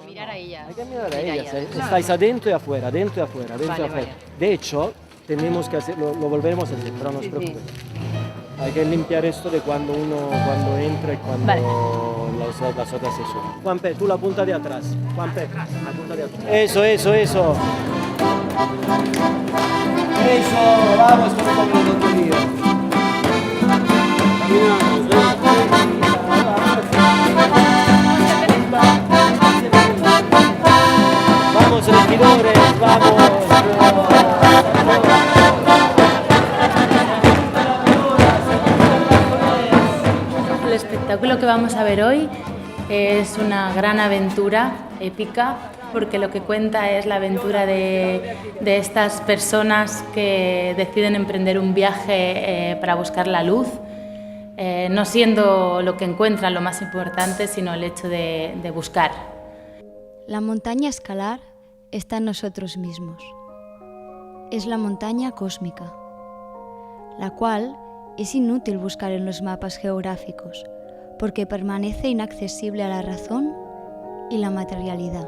mirar a ellas. Hay que mirar a Mira ellas. Claro. Estáis adentro y afuera, adentro y afuera, adentro y Vale, afuera. vale. De hecho, tenemos que hacerlo, lo volveremos a hacer, pero no os Sí, sí. preocupéis. Hay que limpiar esto de cuando entra y cuando Vale. las otras se suben. Juanpe, tú la punta de atrás. Juanpe, la punta de atrás. Eso. Eso, vamos, como el otro día. Vamos, regidores, vamos. El espectáculo que vamos a ver hoy es una gran aventura épica porque lo que cuenta es la aventura de estas personas que deciden emprender un viaje para buscar la luz, no siendo lo que encuentran lo más importante, sino el hecho de buscar. La montaña a escalar está en nosotros mismos. Es la montaña cósmica, la cual es inútil buscar en los mapas geográficos porque permanece inaccesible a la razón y la materialidad.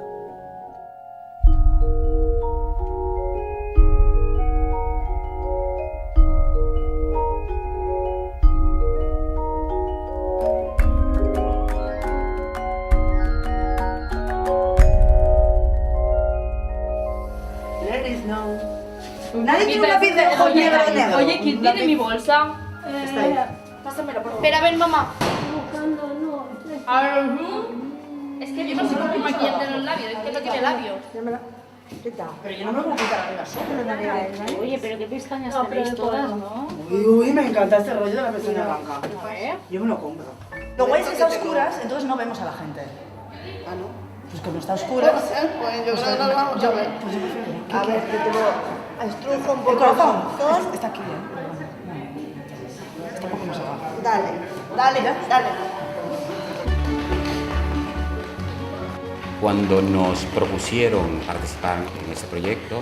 Nadie tiene un lápiz de negro. Oye, ¿quién tiene mi bolsa? Está ahí. Pásamela, por favor. Espera, ven, mamá. A ver, es que yo no sé por qué maquillarte en los labios, es que no tiene labios. Pero yo no me voy a quitar arriba solo. Oye, pero qué pestañas tenéis todas, ¿no? Uy, me encanta este rollo de la pestaña blanca. Yo me lo compro. Luego es que está a oscuras, entonces no vemos a la gente. Ah, ¿no? Pues como está a oscuras. Pues yo creo que nos vamos a ver. Pues yo prefiero. A ver, que tengo estrujo un El poco. corazón Son- está aquí, Tampoco nos haga. Dale. Cuando nos propusieron participar en este proyecto,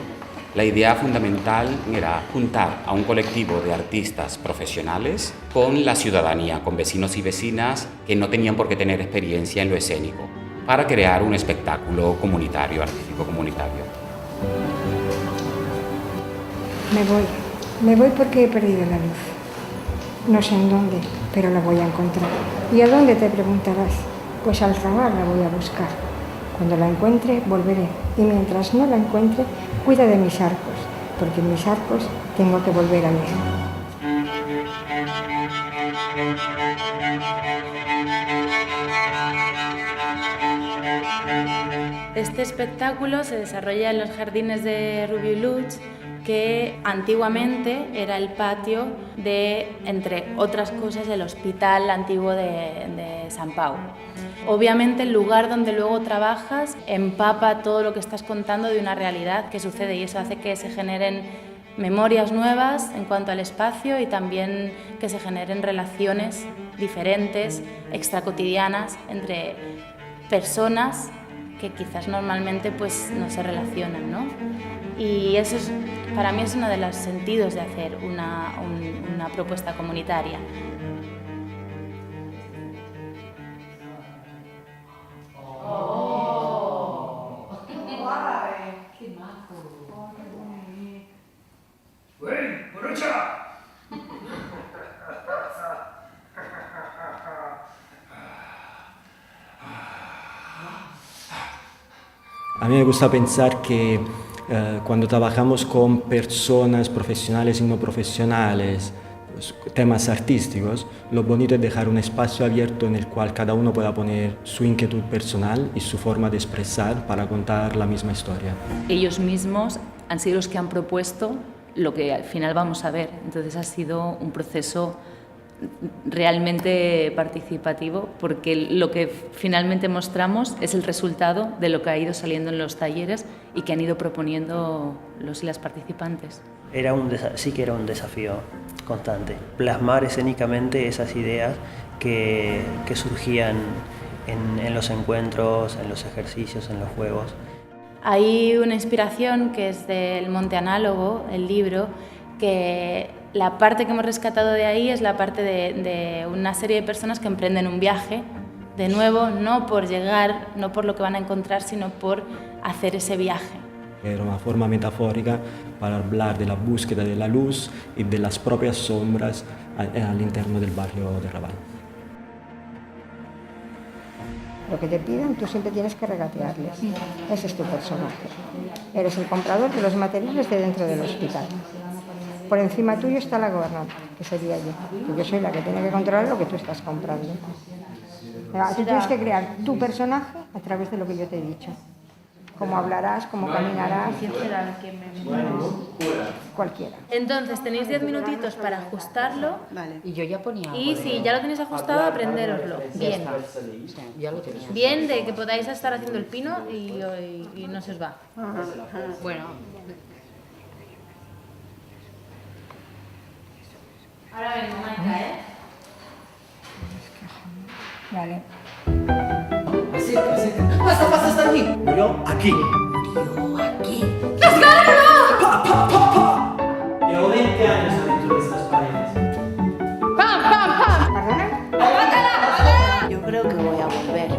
la idea fundamental era juntar a un colectivo de artistas profesionales con la ciudadanía, con vecinos y vecinas que no tenían por qué tener experiencia en lo escénico, para crear un espectáculo comunitario, artístico comunitario. Me voy porque he perdido la luz. No sé en dónde, pero la voy a encontrar. ¿Y a dónde te preguntarás? Pues al Zagar la voy a buscar. Cuando la encuentre, volveré. Y mientras no la encuentre, cuida de mis arcos, porque en mis arcos tengo que volver a ir. Este espectáculo se desarrolla en los jardines de Rubió i Lutx, que antiguamente era el patio de, entre otras cosas, el hospital antiguo de Sant Pau. Obviamente el lugar donde luego trabajas empapa todo lo que estás contando de una realidad que sucede y eso hace que se generen memorias nuevas en cuanto al espacio y también que se generen relaciones diferentes, extracotidianas, entre personas que quizás normalmente pues no se relacionan, ¿no? Y eso es, para mí es uno de los sentidos de hacer una propuesta comunitaria. A mí me gusta pensar que cuando trabajamos con personas profesionales y no profesionales, pues, temas artísticos, lo bonito es dejar un espacio abierto en el cual cada uno pueda poner su inquietud personal y su forma de expresar para contar la misma historia. Ellos mismos han sido los que han propuesto lo que al final vamos a ver. Entonces ha sido un proceso realmente participativo porque lo que finalmente mostramos es el resultado de lo que ha ido saliendo en los talleres y que han ido proponiendo los y las participantes. Sí que era un desafío constante, plasmar escénicamente esas ideas que surgían en los encuentros, en los ejercicios, en los juegos. Hay una inspiración que es del Monte Análogo, el libro, que la parte que hemos rescatado de ahí es la parte de una serie de personas que emprenden un viaje De nuevo, no por llegar, no por lo que van a encontrar, sino por hacer ese viaje. Era una forma metafórica para hablar de la búsqueda de la luz y de las propias sombras al interno del barrio de Raval. Lo que te pidan, tú siempre tienes que regatearles. Ese es tu personaje. Eres el comprador de los materiales de dentro del hospital. Por encima tuyo está la gobernante, que sería yo. Que yo soy la que tiene que controlar lo que tú estás comprando. Tú tienes que crear tu personaje a través de lo que yo te he dicho. Cómo hablarás, cómo caminarás. ¿Quién será el que Cualquiera. Entonces tenéis 10 minutitos para ajustarlo. Vale. Y yo ya ponía. Y si ya lo tenéis ajustado, aprendéroslo. Bien. Ya lo tenía. Bien de que podáis estar haciendo el pino y no se os va. Bueno. Ahora vengo, Maika, ¿eh? Vale. Pasa allí. Murió aquí. Llevo 20 años adentro de estas paredes. ¿Perdona? Yo creo que voy a volver.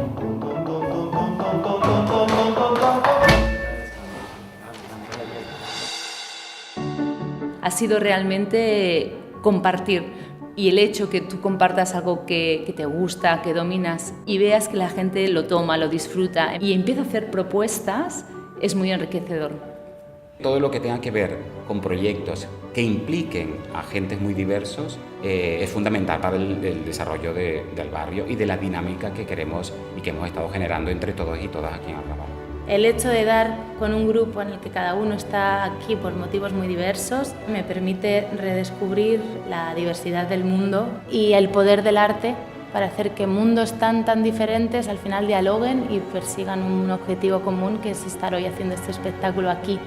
Ha sido realmente compartir. Y el hecho que tú compartas algo que te gusta, que dominas, y veas que la gente lo toma, lo disfruta y empieza a hacer propuestas, es muy enriquecedor. Todo lo que tenga que ver con proyectos que impliquen a agentes muy diversos es fundamental para el desarrollo del barrio y de la dinámica que queremos y que hemos estado generando entre todos y todas aquí en Arrabal. El hecho de dar con un grupo en el que cada uno está aquí por motivos muy diversos me permite redescubrir la diversidad del mundo y el poder del arte para hacer que mundos tan diferentes al final dialoguen y persigan un objetivo común, que es estar hoy haciendo este espectáculo aquí.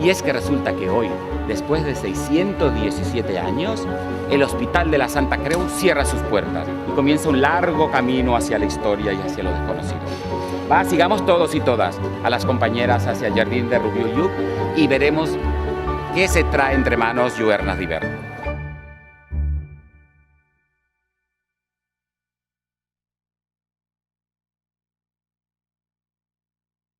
Y es que resulta que hoy, después de 617 años, el Hospital de la Santa Creu cierra sus puertas y comienza un largo camino hacia la historia y hacia lo desconocido. Sigamos todos y todas a las compañeras hacia el Jardín de Rubió Lluc y veremos qué se trae entre manos Lluernas d'Hivern.